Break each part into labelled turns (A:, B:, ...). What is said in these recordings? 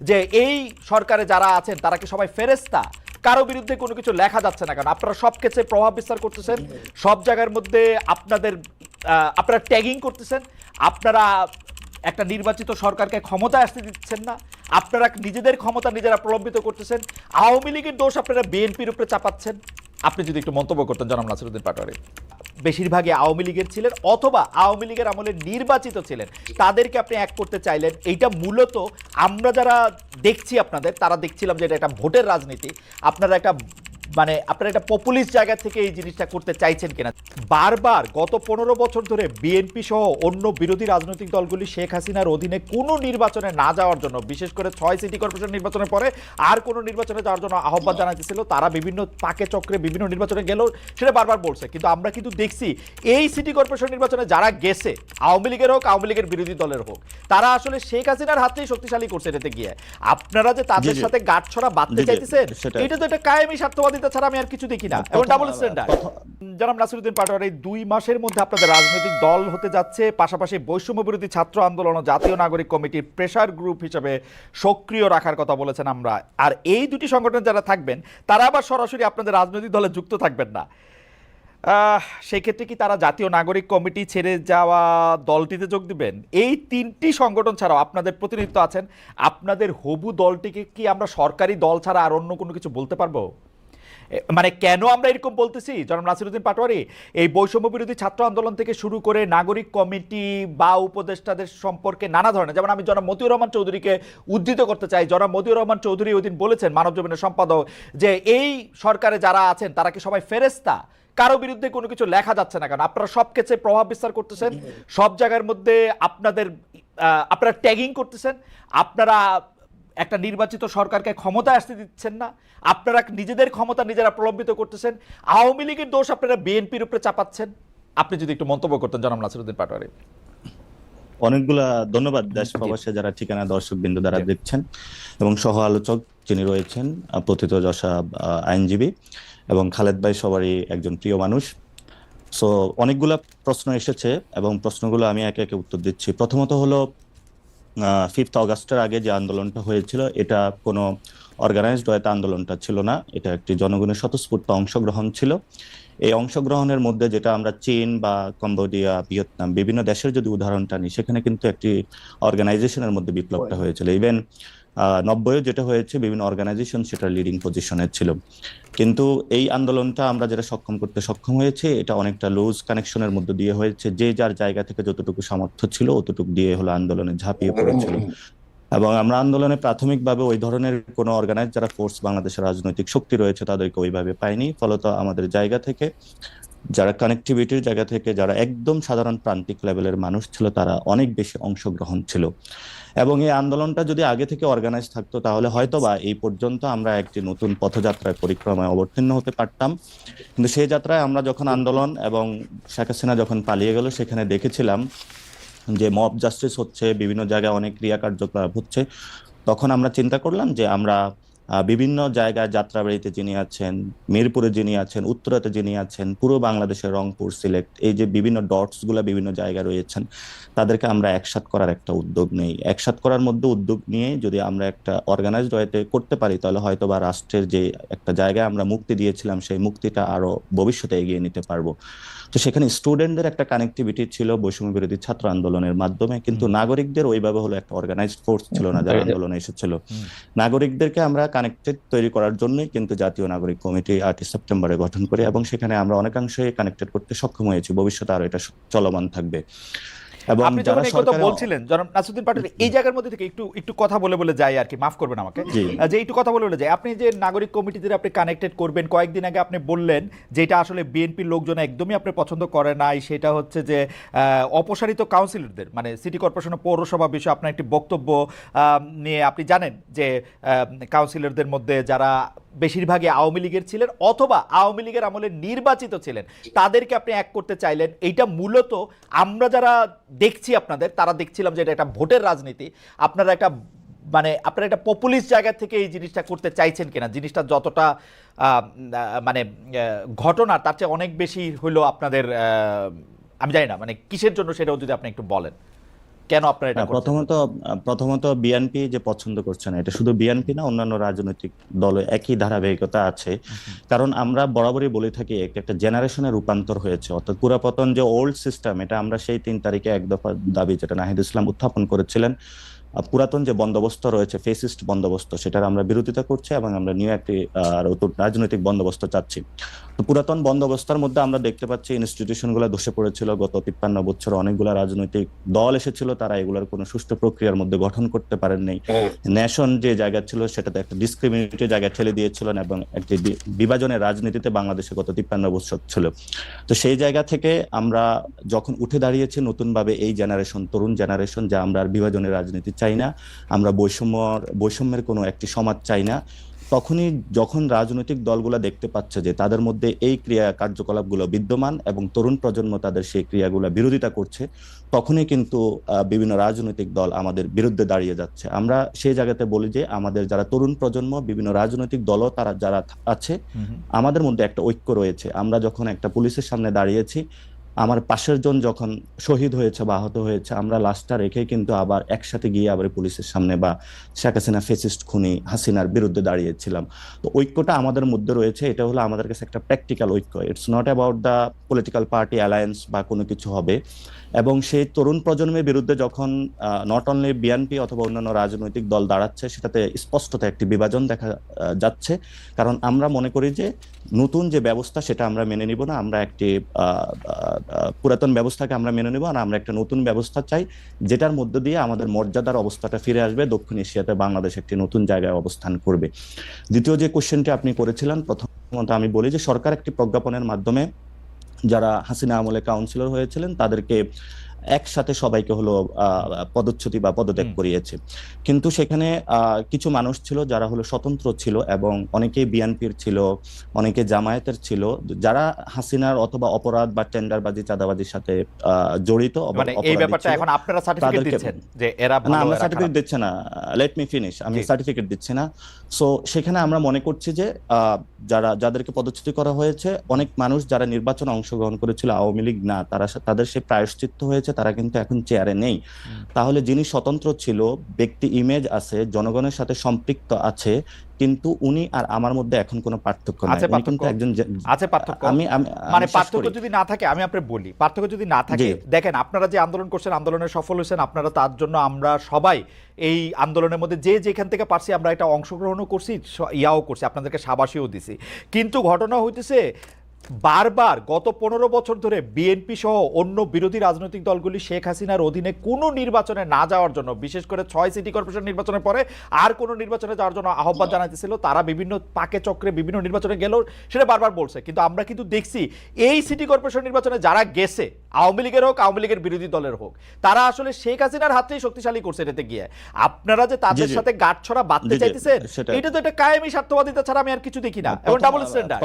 A: যে এই সরকারে যারা আছেন তারা কি সবাই ফেরেস্তা? কারো বিরুদ্ধে কোনো কিছু লেখা যাচ্ছে না, কারণ আপনারা সব ক্ষেত্রে প্রভাব বিস্তার করতেছেন, সব জায়গার মধ্যে আপনারা ট্যাগিং করতেছেন, আপনারা একটা নির্বাচিত সরকারকে ক্ষমতায় আসতে দিচ্ছেন না, আপনারা নিজেদের ক্ষমতা নিজেরা প্রলম্বিত করতেছেন, আওয়ামী লীগের দোষ আপনারা বিএনপির উপরে চাপাচ্ছেন। আপনি যদি একটু মন্তব্য করতেন জনাব নাসিরউদ্দিন পাটোয়ারি। বেশিরভাগই আওয়ামী লীগের ছিলেন অথবা আওয়ামী লীগের আমলে নির্বাচিত ছিলেন, তাদেরকে আপনি এক করতে চাইলেন। এইটা মূলত আমরা যারা দেখছি আপনাদের, তারা দেখছিলাম যে এটা একটা ভোটের রাজনীতি, আপনারা একটা পপুলিস্ট জায়গা থেকে এই জিনিসটা করতে চাইছেন কিনা। বারবার গত 15 বছর ধরে বিএনপি সহ অন্য বিরোধী রাজনৈতিক দলগুলি শেখ হাসিনার অধীনে কোনো নির্বাচনে না যাওয়ার জন্য, বিশেষ করে 6 সিটি কর্পোরেশন নির্বাচনের পরে আর কোনো নির্বাচনে যাওয়ার জন্য আহ্বান জানাতেছিল। তারা বিভিন্ন পাকে চক্রে বিভিন্ন নির্বাচনে গেলেও সেটা বারবার বলছে, কিন্তু আমরা কিন্তু দেখছি এই সিটি কর্পোরেশন নির্বাচনে যারা গেছে, আওয়ামী লীগের হোক আওয়ামী লীগের বিরোধী দলের হোক, তারা আসলে শেখ হাসিনার হাতেই শক্তিশালী করছে। এটাতে গিয়ে আপনারা যে তাদের সাথে গাঁটছড়া বাঁধতে চাইতেছেন, এটা তো একটা কায়েমি স্বার্থবাদিতা ছাড়া আমি আর কিছু দেখি না, এবং ডাবল স্ট্যান্ডার্ড। জনাব নাসিরউদ্দিন পাটোয়ারি, 2 মাসের মধ্যে আপনাদের রাজনৈতিক দল হতে যাচ্ছে, পাশাপাশি বৈষম্য বিরোধী ছাত্র আন্দোলন ও জাতীয় নাগরিক কমিটির প্রেসার গ্রুপ হিসেবে সক্রিয় রাখার কথা বলেছেন আমরা। আর এই দুটি সংগঠন যারা থাকবেন তারা আবার সরাসরি আপনাদের রাজনৈতিক দলে যুক্ত থাকবেন না। সেই ক্ষেত্রে কি তারা জাতীয় নাগরিক কমিটি ছেড়ে যাওয়া দলটিতে যোগ দিবেন? এই 3টি সংগঠন ছাড়াও আপনাদের প্রতিনিধিত্ব আছেন, আপনাদের হবু দলটিকে কি আমরা সরকারি দল ছাড়া আর অন্য কোনো কিছু বলতে পারবো? মানে কেন আমরা এরকম বলতেছি জনাব নাসিরউদ্দিন পাটোয়ারি, এই বৈষম্য বিরোধী ছাত্র আন্দোলন থেকে শুরু করে নাগরিক কমিটি বা উপদেষ্টাদের সম্পর্কে নানা ধরনের, যেমন আমি জনাব মতিউর রহমান চৌধুরীকে উদ্ধৃত করতে চাই। জনাব মতিউর রহমান চৌধুরী ওই দিন বলেছেন, মানবজমিনের সম্পাদক, যে এই সরকারে যারা আছেন তারা কি সবাই ফেরেস্তা? কারো বিরুদ্ধে কোনো কিছু লেখা যাচ্ছে না, কারণ আপনারা সব ক্ষেত্রে প্রভাব বিস্তার করতেছেন, সব জায়গার মধ্যে আপনারা ট্যাগিং করতেছেন, আপনারা একটা নির্বাচিত সরকারকে ক্ষমতায় আসতে দিচ্ছেন না, আপনারা নিজেদের ক্ষমতা নিজেরা প্রলম্বিত করতেছেন, আওয়ামী লীগের দোষ আপনারা বিএনপির উপরে চাপাচ্ছেন। আপনি যদি একটু মন্তব্য করতেন জনাব নাসিরউদ্দিন পাটোয়ারি।
B: অনেকগুলা ধন্যবাদ দেশ প্রবাসে যারা ঠিকানা দর্শক বিন্দু দ্বারা দেখছেন, এবং সহ আলোচক যিনি রয়েছেন প্রথিতযশা আইনজীবী, এবং খালেদ ভাই সবারই একজন প্রিয় মানুষ। সো অনেকগুলা প্রশ্ন এসেছে এবং প্রশ্নগুলো আমি একে একে উত্তর দিচ্ছি। প্রথমত হলো 5 অগাস্টের আগে যে আন্দোলনটা হয়েছিল, এটা কোনো অর্গানাইজড ওয়েতে আন্দোলনটা ছিল না, এটা একটি জনগণের স্বতঃস্ফূর্ত অংশগ্রহণ ছিল। এই অংশগ্রহণের মধ্যে যেটা আমরা চীন বা কম্বোডিয়া, ভিয়েতনাম বিভিন্ন দেশের যদি উদাহরণটা নিই, সেখানে কিন্তু একটি অর্গানাইজেশনের মধ্যে বিপ্লবটা হয়েছিল। ইভেন 90-এ যেটা হয়েছে, বিভিন্ন অর্গানাইজেশন সেটা লিডিং পজিশনে ছিল। কিন্তু এই আন্দোলনটা আমরা যেটা সক্ষম করতে সক্ষম হয়েছে, এটা অনেকটা লুজ কানেকশনের মধ্যে দিয়ে হয়েছে। যে যার জায়গা থেকে যতটুকু সামর্থ্য ছিল অতটুকু দিয়ে হলো আন্দোলনে ঝাঁপিয়ে পড়েছিল। এবং আমরা আন্দোলনে প্রাথমিকভাবে ওই ধরনের কোনো অর্গানাইজ যারা ফোর্স বাংলাদেশের রাজনৈতিক শক্তি রয়েছে তাদেরকে ওইভাবে পাইনি। ফলত আমাদের জায়গা থেকে, যারা কানেক্টিভিটির জায়গা থেকে, যারা একদম সাধারণ প্রান্তিক লেভেলের মানুষ ছিল, তারা অনেক বেশি অংশগ্রহণ ছিল। এবং এই আন্দোলনটা যদি আগে থেকে অর্গানাইজ থাকতো, তাহলে হয়তোবা এই পর্যন্ত আমরা একটি নতুন পথযাত্রায় পরিক্রমায় অবতীর্ণ হতে পারতাম। কিন্তু সেই যাত্রায় আমরা যখন আন্দোলন এবং শেখ হাসিনা যখন পালিয়ে গেল, সেখানে দেখেছিলাম যে মব জাস্টিস হচ্ছে, বিভিন্ন জায়গায় অনেক ক্রিয়া কার্যকলাপ হচ্ছে। তখন আমরা চিন্তা করলাম যে আমরা বিভিন্ন জায়গায়, যাত্রাবাড়িতে যিনি আছেন, মিরপুরে যিনি আছেন, উত্তরাতে যিনি আছেন, পুরো বাংলাদেশের রংপুর, সিলেট, এই যে বিভিন্ন ডটস গুলা বিভিন্ন জায়গায় রয়েছেন, তাদেরকে আমরা একসাথ করার একটা উদ্যোগ নেই। একসাথ করার মধ্যে উদ্যোগ নিয়ে যদি আমরা একটা অর্গানাইজড ওয়েতে করতে পারি, তাহলে হয়তো বা রাষ্ট্রের যে একটা জায়গায় আমরা মুক্তি দিয়েছিলাম, সেই মুক্তিটা আরো ভবিষ্যতে এগিয়ে নিতে পারবো। তো সেখানে স্টুডেন্টদের একটা কানেক্টিভিটি ছিল বৈষম্য বিরোধী ছাত্র আন্দোলনের মাধ্যমে, কিন্তু নাগরিকদের ওইভাবে হলো একটা অর্গানাইজড ফোর্স ছিল না যারা আন্দোলনে এসেছিল। নাগরিকদেরকে আমরা কানেক্টেড তৈরি করার জন্যই কিন্তু জাতীয় নাগরিক কমিটি 8 সেপ্টেম্বরে গঠন করি, এবং সেখানে আমরা অনেকাংশে কানেক্টেড করতে সক্ষম হয়েছি। ভবিষ্যতে আরো এটা চলমান থাকবে। এবং
A: আপনি যখন এই কথা বলছিলেন জনাব নাসিরউদ্দিন পাটোয়ারি, এই জায়গার মধ্যে থেকে একটু কথা বলে যাই আর কি, মাফ করবেন আমাকে, যে একটু কথা বলে যাই। আপনি যে নাগরিক কমিটিতে আপনি কানেক্টেড করবেন, কয়েকদিন আগে আপনি বললেন যেটা আসলে বিএনপির লোকজন একদমই আপনি পছন্দ করে নাই, সেটা হচ্ছে যে অপসারিত কাউন্সিলরদের, মানে সিটি কর্পোরেশন ও পৌরসভা বিষয়ে আপনার একটি বক্তব্য নিয়ে আপনি জানেন যে কাউন্সিলরদের মধ্যে যারা বেশিরভাগই আওয়ামী লীগের ছিলেন অথবা আওয়ামী লীগের আমলে নির্বাচিত ছিলেন, তাদেরকে আপনি এক করতে চাইলেন। এইটা মূলত আমরা যারা দেখছি আপনাদের, তারা দেখছিলাম যে এটা একটা ভোটের রাজনীতি, আপনারা একটা পপুলিস্ট জায়গা থেকে এই জিনিসটা করতে চাইছেন কিনা, জিনিসটা যতটা ঘটনা তার চেয়ে অনেক বেশি হলো আপনাদের, আমি জানি না মানে কিসের জন্য, সেটাও যদি আপনি একটু বলেন। কেন আপনারা এটা করছেন?
B: প্রথমত বিএনপি যে পছন্দ করছে না, এটা শুধু বিএনপি না, অন্যান্য রাজনৈতিক দলে একই ধারাবাহিকতা আছে। কারণ আমরা বরাবরই বলে থাকি একটা জেনারেশনের রূপান্তর হয়েছে, অর্থাৎ পুরাতন যে ওল্ড সিস্টেম, এটা আমরা সেই 3 তারিখে এক দফা দাবি যেটা নাহিদ ইসলাম উত্থাপন করেছিলেন, পুরাতন যে বন্দোবস্ত রয়েছে, ফেসিস্ট বন্দোবস্ত, সেটার আমরা বিরোধিতা করছি এবং আমরা নিউ একটি নতুন রাজনৈতিক বন্দোবস্ত চাচ্ছি। তো পুরাতন বন্দোবস্তের মধ্যে আমরা দেখতে পাচ্ছি ইনস্টিটিউশন গুলো ধসে পড়েছিল। গত 53 বছর অনেকগুলো রাজনৈতিক দল এসেছিল, তারা এগুলোর কোনো সুষ্ঠু প্রক্রিয়ার মধ্যে গঠন করতে পারেননি। ন্যাশন যে জায়গা ছিল সেটাতে একটা ডিসক্রিমিনেটিভ জায়গা ঠেলে দিয়েছিলেন এবং একটি বিভাজনের রাজনীতিতে বাংলাদেশে গত 53 বছর ছিল। তো সেই জায়গা থেকে আমরা যখন উঠে দাঁড়িয়েছি নতুনভাবে এই জেনারেশন, তরুণ জেনারেশন, যে আমরা আর বিভাজনের রাজনীতি চাই না, আমরা বৈষম্যের কোনো একটি সমাজ চাই না, তখনই যখন রাজনৈতিক দলগুলো দেখতে পাচ্ছে যে তাদের মধ্যে এই ক্রিয়া কার্যকলাপগুলো বিদ্যমান এবং তরুণ প্রজন্ম তাদের সেই ক্রিয়াগুলো বিরোধিতা করছে, তখনই কিন্তু বিভিন্ন রাজনৈতিক দল আমাদের বিরুদ্ধে দাঁড়িয়ে যাচ্ছে। আমরা সেই জায়গাতে বলি যে আমাদের যারা তরুণ প্রজন্ম, বিভিন্ন রাজনৈতিক দলও তারা যারা আছে, আমাদের মধ্যে একটা ঐক্য রয়েছে। আমরা যখন একটা পুলিশের সামনে দাঁড়িয়েছি, আমার পাশের জন যখন শহীদ হয়েছে বা আহত হয়েছে, আমরা লাশটা রেখে কিন্তু আবার একসাথে গিয়ে আবার পুলিশের সামনে বা শেখ হাসিনা ফেসিস্ট খুনি হাসিনার বিরুদ্ধে দাঁড়িয়েছিলাম। তো ঐক্যটা আমাদের মধ্যে রয়েছে, এটা হলো আমাদের কাছে একটা প্র্যাকটিক্যাল ঐক্য। It's not about the political party alliance বা কোনো কিছু হবে। এবং সেই তরুণ প্রজন্মের বিরুদ্ধে যখন নট অনলি বিএনপি অথবা অন্যান্য রাজনৈতিক দল দাঁড়াচ্ছে, সেটাতে স্পষ্টত একটি বিভাজন দেখা যাচ্ছে। কারণ আমরা মনে করি যে নতুন যে ব্যবস্থা সেটা আমরা মেনে নিব না, আমরা একটি পুরাতন ব্যবস্থাকে আমরা মেনে নিব, আর আমরা একটা নতুন ব্যবস্থা চাই যেটার মধ্য দিয়ে আমাদের মর্যাদার অবস্থাটা ফিরে আসবে, দক্ষিণ এশিয়াতে বাংলাদেশ একটি নতুন জায়গায় অবস্থান করবে। দ্বিতীয় যে কোশ্চেনটি আপনি করেছিলেন, প্রথমত আমি বলি যে সরকার একটি প্রজ্ঞাপনের মাধ্যমে যারা হাসিনা আমলে কাউন্সিলর হয়েছিলেন তাদেরকে একসাথে সবাইকে হলো পদচ্যুতি বা পদত্যাগ করিয়েছে। কিন্তু সেখানে কিছু মানুষ ছিল যারা হলো স্বতন্ত্র ছিল এবং অনেকেই বিএনপির ছিল, অনেকে জামায়াতের ছিল, যারা হাসিনার অথবা অপরাধ বা টেন্ডারবাজি চাঁদাবাজির সাথে জড়িত।
A: মানে এই ব্যাপারটা এখন আপনারা সার্টিফিকেট দিচ্ছেন যে এরা ভালো,
B: না, আমরা
A: এরা
B: সার্টিফিকেট
A: খারাপ?
B: দিচ্ছি না, লেট মি ফিনিশ, আমি সার্টিফিকেট দিচ্ছি না। সো সেখানে আমরা মনে করছি যে যাদেরকে পদচ্যুতি করা হয়েছে, অনেক মানুষ যারা নির্বাচনে অংশগ্রহণ করেছিল আওয়ামী লীগ না, তাদের সে প্রায়শ্চিত্ত হয়েছে, তারা কিন্তু এখন চেয়ারে নেই। তাহলে যিনি স্বতন্ত্র ছিল, ব্যক্তি ইমেজ আছে, জনগণের সাথে সম্পৃক্ত আছে, কিন্তু উনি আর আমার মধ্যে এখন কোনো পার্থক্য নাই। উনি কিন্তু একজন
A: আছে পার্থক্য। মানে পার্থক্য যদি না থাকে, আমি আপনাকে বলি, পার্থক্য যদি না থাকে, দেখেন আপনারা যে আন্দোলন করছেন, আন্দোলনে সফল হয়েছেন আপনারা, তার জন্য আমরা সবাই এই আন্দোলনের মধ্যে যে যেখান থেকে পারছি আমরা এটা অংশগ্রহণও করছি, ইয়াও করছি, আপনাদেরকে সাবাসীও দিছি। কিন্তু ঘটনা হইতেছে বারবার গত 15 বছর ধরে বিএনপি সহ অন্য বিরোধী রাজনৈতিক দলগুলি শেখ হাসিনার অধীনে কোনো নির্বাচনে না যাওয়ার জন্য, বিশেষ করে 6 সিটি কর্পোরেশন নির্বাচনের পরে আর কোনো নির্বাচনে যাওয়ার জন্য আহ্বান জানাইতেছিল। তারা বিভিন্ন পাকে চক্রে বিভিন্ন নির্বাচনে গেলেও সেটা বারবার বলছে, কিন্তু আমরা কিন্তু দেখছি এই সিটি কর্পোরেশন নির্বাচনে যারা গেছে, আওয়ামী লীগের হোক আওয়ামী লীগের বিরোধী দলের হোক, তারা আসলে শেখ হাসিনার হাতেই শক্তিশালী করছে এটাতে গিয়ে। আপনারা যে তাদের সাথে গাঁটছড়া বাঁধতে চাইতেছেন, এটা তো একটা কায়েমি স্বার্থবাদিতা ছাড়া আমি আর কিছু দেখি না, এবং ডাবল স্ট্যান্ডার্ড।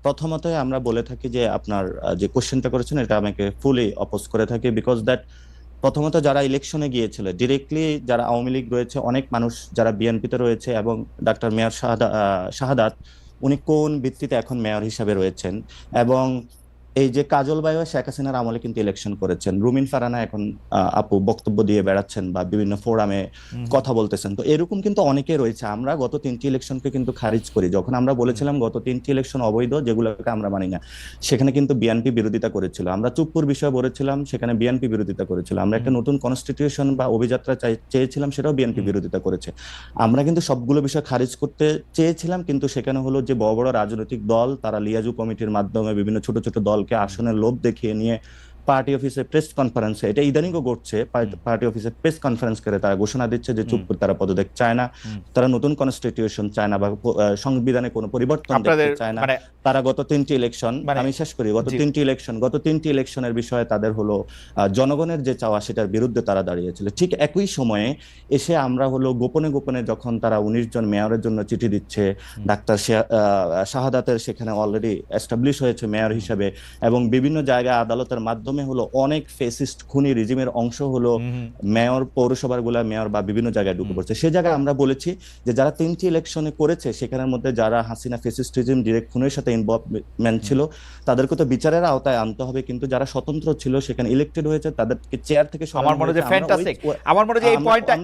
B: প্রথমত আমরা বলে থাকি যে আপনার যে কোশ্চেনটা করেছেন এটা আমাকে ফুলি অপোজ করে থাকি, বিকজ দ্যাট প্রথমত যারা ইলেকশনে গিয়েছিল ডিরেক্টলি, যারা আওয়ামী লীগ রয়েছে, অনেক মানুষ যারা বিএনপিতে রয়েছে, এবং ডাক্তার মেয়র শাহাদাত, উনি কোন ভিত্তিতে এখন মেয়র হিসাবে রয়েছেন, এবং এই যে কাজল বাইও শেখ হাসিনার আমলে কিন্তু ইলেকশন করেছেন, রুমিন ফারানা এখন আপু বক্তব্য দিয়ে বেড়াচ্ছেন বা বিভিন্ন ফোরামে কথা বলতেছেন। তো এরকম কিন্তু অনেকে রয়েছে। আমরা গত 3টি ইলেকশনকে কিন্তু খারিজ করি। যখন আমরা বলেছিলাম গত 3টি ইলেকশন অবৈধ, যেগুলোকে আমরা মানি না, সেখানে কিন্তু বিএনপি বিরোধিতা করেছিল। আমরা চুপ্পুর বিষয়ে বলেছিলাম, সেখানে বিএনপি বিরোধিতা করেছিল। আমরা একটা নতুন কনস্টিটিউশন বা অভিযাত্রা চেয়েছিলাম, সেটাও বিএনপি বিরোধিতা করেছে। আমরা কিন্তু সবগুলো বিষয় খারিজ করতে চেয়েছিলাম, কিন্তু সেখানে হলো যে বড় বড় রাজনৈতিক দল, তারা লিয়াজু কমিটির মাধ্যমে বিভিন্ন ছোট ছোট দল আসনের লোভ দেখিয়ে নিয়ে পার্টি অফিসে প্রেস কনফারেন্সে, এটা ইদানিংও ঘটছে, পার্টি অফিসে প্রেস কনফারেন্স করে তারা ঘোষণা দিচ্ছে যে চুপ করে তারা পদত্যাগ চায় না, তারা নতুন কনস্টিটিউশন চায় না বা সংবিধানে কোনো পরিবর্তন দেখতে চায় না। তারা গত 3টি ইলেকশন, আমি শেষ করি, গত 3টি ইলেকশনের বিষয়ে তাদের হলো জনগণের যে চাওয়া সেটার বিরুদ্ধে তারা দাঁড়িয়েছিল। ঠিক একই সময়ে এসে আমরা হলো গোপনে গোপনে যখন তারা 19 জন মেয়রের জন্য চিঠি দিচ্ছে, ডাক্তার শাহাদাতের সেখানে অলরেডি এস্টাবলিশ হয়েছে মেয়র হিসেবে, এবং বিভিন্ন জায়গায় আদালতের মাধ্যমে মাধ্যমে হলো অনেক ফেসিস্ট খুনি রিজিমের অংশ হলো মেয়র পৌরসভার গুলা মেয়র বা বিভিন্ন জায়গায় ঢুকে পড়ছে। সেই জায়গায় আমরা বলেছি যে যারা 3টি ইলেকশনে করেছে সেখানের মধ্যে যারা হাসিনা ফেসিস্ট রিজিম ডিরেক্ট খুনের সাথে ইনভলভমেন্ট ছিল তাদেরকে তো বিচারের আওতায় আনতে হবে, কিন্তু যারা স্বতন্ত্র ছিল সেখানে ইলেক্টেড হয়েছে তাদেরকে চেয়ার থেকে
A: আমার মনে হয় যে ফ্যান্টাস্টিক, আমার মনে হয় যে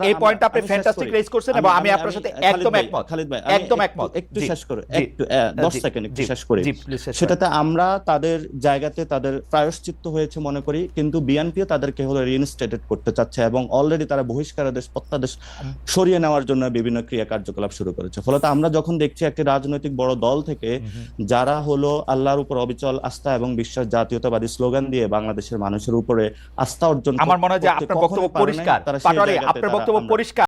A: এই পয়েন্টটা আপনি ফ্যান্টাস্টিক রেজ করছেন এবং আমি আপনার সাথে একদম একমত।
B: খালিদ ভাই
A: একদম একমত।
B: একটু শেষ করে, একটু 10 সেকেন্ড একটু শেষ করি। সেটাতে আমরা তাদের জায়গাতে তাদের প্রায়শ্চিত্ত হয়েছে মনে করি, কিন্তু বিএনপিও তাদেরকে হলো রিইনস্টেটেড করতে চাচ্ছে এবং অলরেডি তারা বহিষ্কারাদেশ প্রত্যাদেশ সরিয়ে নেওয়ার জন্য বিভিন্ন ক্রিয়া কার্যকলাপ শুরু করেছে। ফলত আমরা যখন দেখছি একটি রাজনৈতিক বড় দল থেকে যারা হলো আল্লাহর উপর অবিচল আস্থা এবং বিশ্বাস জাতীয়তাবাদী স্লোগান দিয়ে বাংলাদেশের মানুষের উপরে আস্থা অর্জন
A: আমার মনে হয় যে আপনার বক্তব্য পরিষ্কার, পাটোয়ারি আপনার বক্তব্য পরিষ্কার।